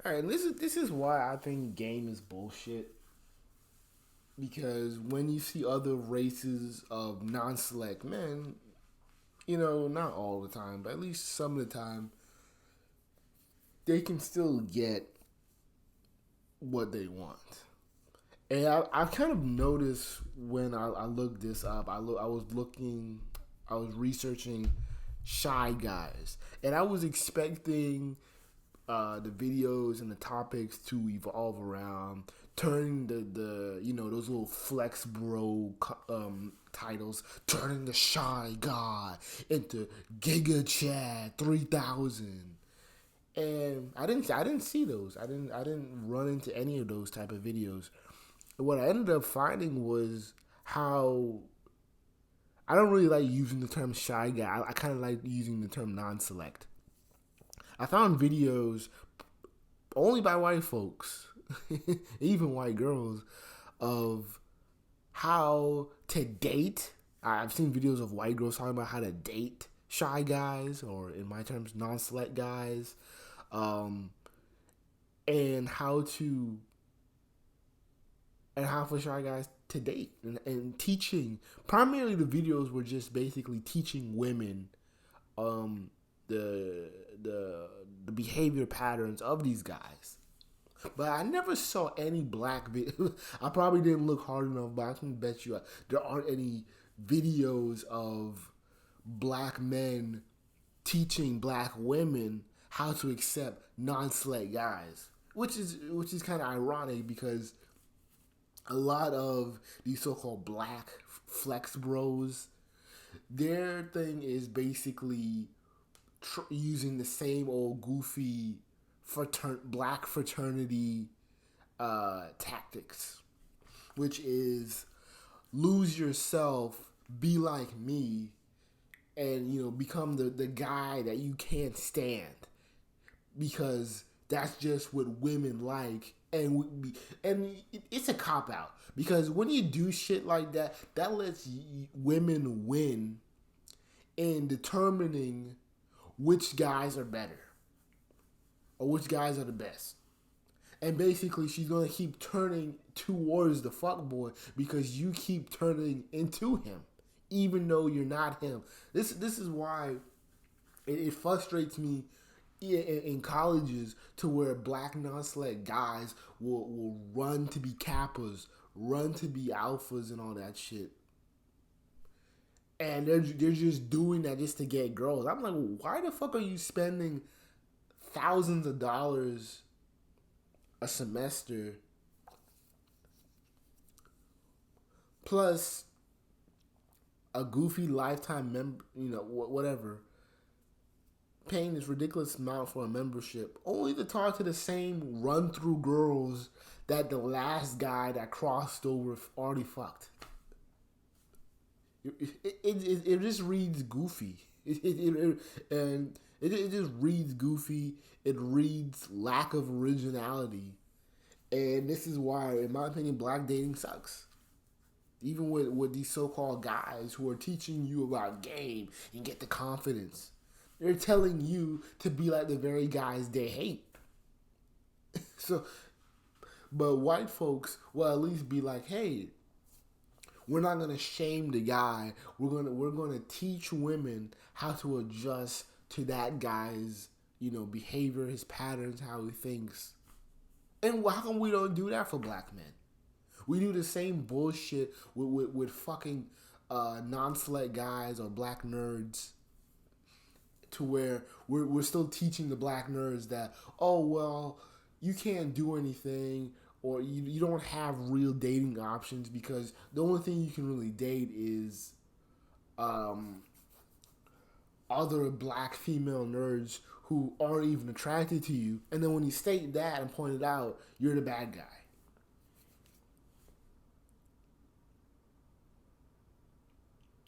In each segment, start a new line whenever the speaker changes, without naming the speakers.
All right, and this is why I think game is bullshit. Because when you see other races of non-select men, not all the time, but at least some of the time, they can still get what they want. And I've kind of noticed when I looked this up, I was researching shy guys, and I was expecting the videos and the topics to evolve around turning the those little flex bro titles, turning the shy guy into Giga Chad 3000. And I didn't see those. I didn't run into any of those type of videos. What I ended up finding was how I don't really like using the term shy guy. I kind of like using the term non-select. I found videos only by white folks, even white girls, of how to date. I've seen videos of white girls talking about how to date shy guys, or in my terms, non-select guys, um, and how for shy guys to date, and teaching. Primarily, the videos were just basically teaching women um, the the behavior patterns of these guys. But I never saw any black videos. I probably didn't look hard enough, but I can bet you there aren't any videos of black men teaching black women how to accept non-select guys, which is kind of ironic because a lot of these so-called black flex bros, their thing is basically using the same old goofy black fraternity tactics, which is lose yourself, be like me, and become the guy that you can't stand because that's just what women like. And it's a cop out because when you do shit like that, that lets women win in determining which guys are better or which guys are the best. And basically, she's gonna keep turning towards the fuckboy because you keep turning into him, even though you're not him. This is why it frustrates me in colleges to where black non-select guys will run to be kappas, run to be alphas, and all that shit. And they're just doing that just to get girls. I'm like, why the fuck are you spending thousands of dollars a semester plus a goofy lifetime whatever, paying this ridiculous amount for a membership only to talk to the same run through girls that the last guy that crossed over already fucked? It just reads goofy. It just reads goofy. It reads lack of originality. And this is why, in my opinion, black dating sucks. Even with these so-called guys who are teaching you about game and get the confidence. They're telling you to be like the very guys they hate. So, but white folks will at least be like, hey, we're not gonna shame the guy. We're gonna teach women how to adjust to that guy's behavior, his patterns, how he thinks. And how come we don't do that for black men? We do the same bullshit with fucking non-select guys or black nerds, to where we're still teaching the black nerds that, oh, well, you can't do anything, or you don't have real dating options because the only thing you can really date is other black female nerds who aren't even attracted to you. And then when you state that and point it out, you're the bad guy.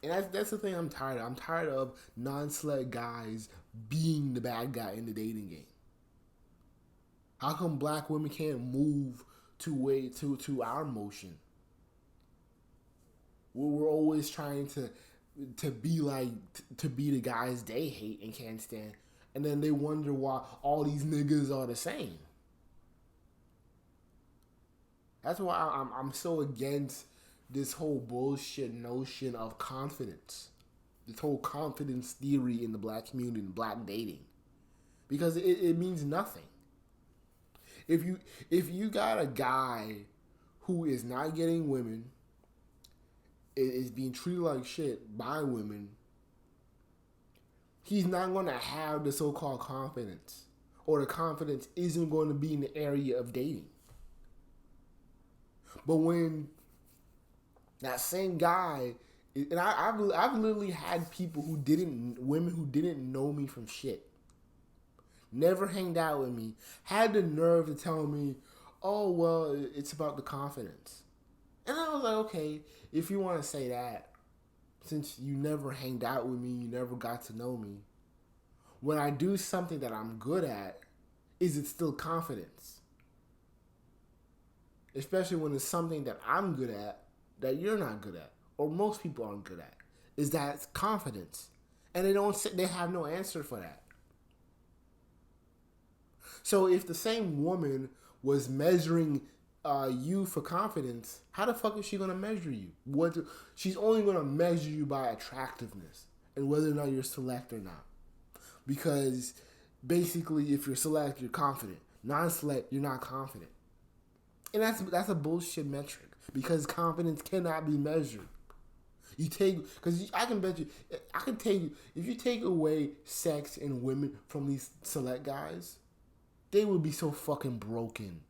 And that's the thing I'm tired of. I'm tired of non-select guys being the bad guy in the dating game. How come black women can't move to our motion? We're always trying to be like to be the guys they hate and can't stand, and then they wonder why all these niggas are the same. That's why I'm so against this whole bullshit notion of confidence. This whole confidence theory in the black community and black dating. Because it means nothing. If you got a guy who is not getting women, is being treated like shit by women, he's not going to have the so-called confidence. Or the confidence isn't going to be in the area of dating. But when that same guy, and I've literally had women who didn't know me from shit, never hanged out with me, had the nerve to tell me, oh, well, it's about the confidence. And I was like, okay, if you want to say that, since you never hanged out with me, you never got to know me, when I do something that I'm good at, is it still confidence? Especially when it's something that I'm good at that you're not good at, or most people aren't good at. Is that confidence? And they have no answer for that. So if the same woman was measuring you for confidence, how the fuck is she gonna measure you? She's only gonna measure you by attractiveness and whether or not you're select or not. Because basically, if you're select, you're confident. Non-select, you're not confident. And that's a bullshit metric because confidence cannot be measured. I can bet you, if you take away sex and women from these select guys, they would be so fucking broken.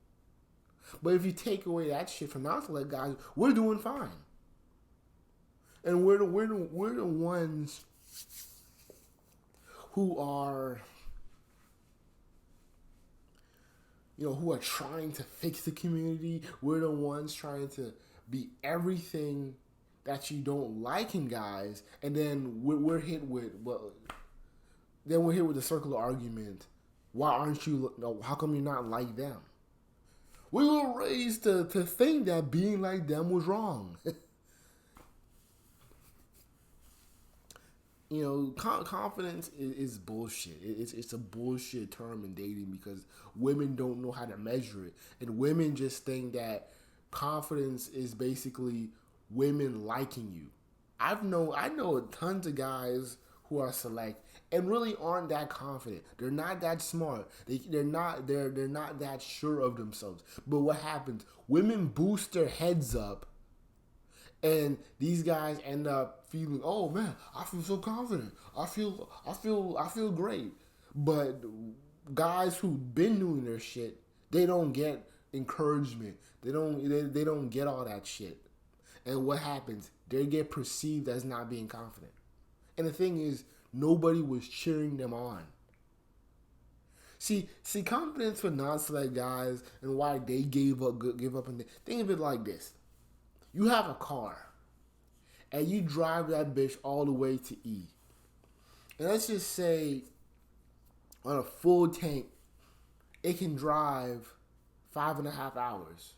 But if you take away that shit from non-select guys, we're doing fine. And we're the ones who are, who are trying to fix the community. We're the ones trying to be everything that you don't like in guys, and then we're hit with the circular argument. Why aren't you? How come you're not like them? We were raised to think that being like them was wrong. Confidence is bullshit. It's a bullshit term in dating because women don't know how to measure it, and women just think that confidence is basically women liking you. I know tons of guys who are select and really aren't that confident. They're not that smart. They're not that sure of themselves. But what happens? Women boost their heads up, and these guys end up feeling, oh man, I feel so confident. I feel great. But guys who've been doing their shit, they don't get encouragement. They don't get all that shit. And what happens? They get perceived as not being confident. And the thing is, nobody was cheering them on. See, confidence for non-select guys and why they give up. And think of it like this: you have a car, and you drive that bitch all the way to E. And let's just say, on a full tank, it can drive 5.5 hours.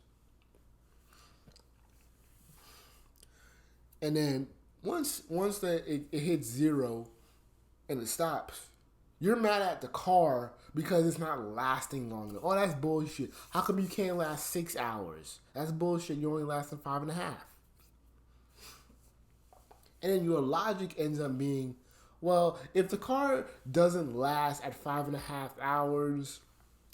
And then once it hits zero and it stops, you're mad at the car because it's not lasting longer. Oh, that's bullshit. How come you can't last 6 hours? That's bullshit. You're only lasting 5.5. And then your logic ends up being, well, if the car doesn't last at 5.5 hours,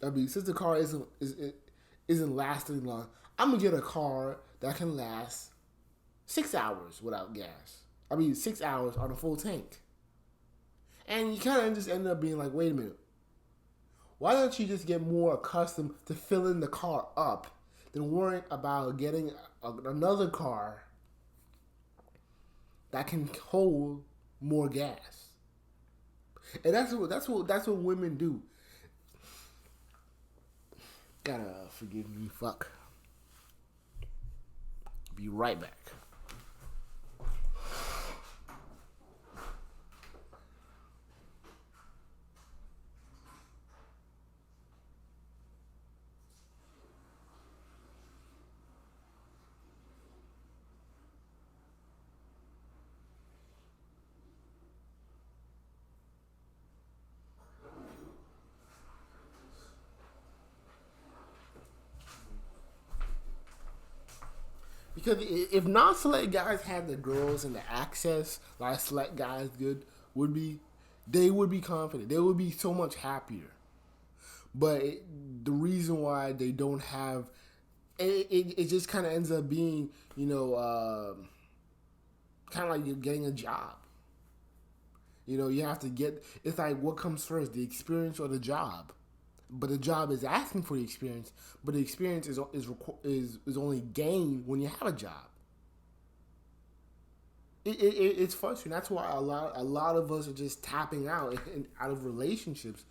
since the car isn't lasting long, I'm gonna get a car that can last 6 hours without gas. 6 hours on a full tank. And you kind of just end up being like, wait a minute. Why don't you just get more accustomed to filling the car up than worrying about getting another car that can hold more gas? And that's what women do. Gotta forgive me, fuck. Be right back. Because if non-select guys had the girls and the access like select guys good would be, they would be confident. They would be so much happier. But the reason why they don't have it just kind of ends up being, kind of like you're getting a job. You have to get. It's like what comes first, the experience or the job? But the job is asking for the experience. But the experience is only gained when you have a job. It's frustrating. That's why a lot of us are just tapping out of relationships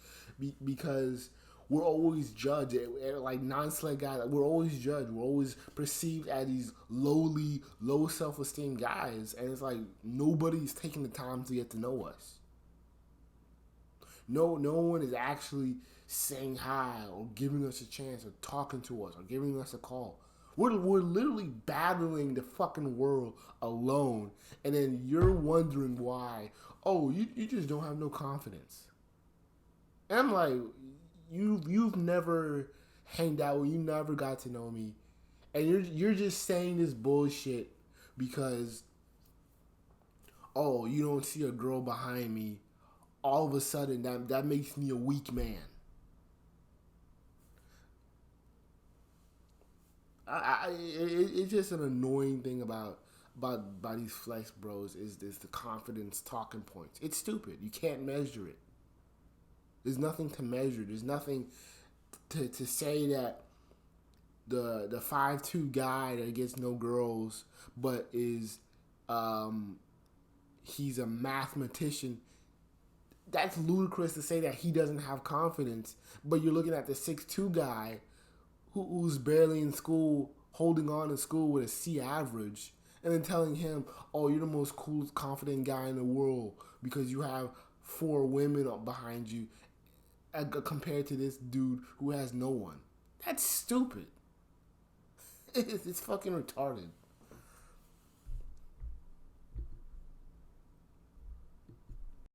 because we're always judged. Like non-select guys, we're always judged. We're always perceived as these lowly, low self-esteem guys, and it's like nobody's taking the time to get to know us. No one is actually saying hi or giving us a chance or talking to us or giving us a call. We're literally battling the fucking world alone, and then you're wondering why. Oh, you just don't have no confidence. And I'm like, you've never hanged out, you never got to know me, and you're just saying this bullshit because you don't see a girl behind me. All of a sudden, that makes me a weak man. It's just an annoying thing about these flex bros is the confidence talking points. It's stupid. You can't measure it. There's nothing to measure. There's nothing to say that the 5'2" guy that gets no girls but is he's a mathematician. That's ludicrous to say that he doesn't have confidence. But you're looking at the 6'2" guy who's barely in school, holding on in school with a C average, and then telling him, "Oh, you're the most cool, confident guy in the world because you have 4 women up behind you," compared to this dude who has no one. That's stupid. It's fucking retarded.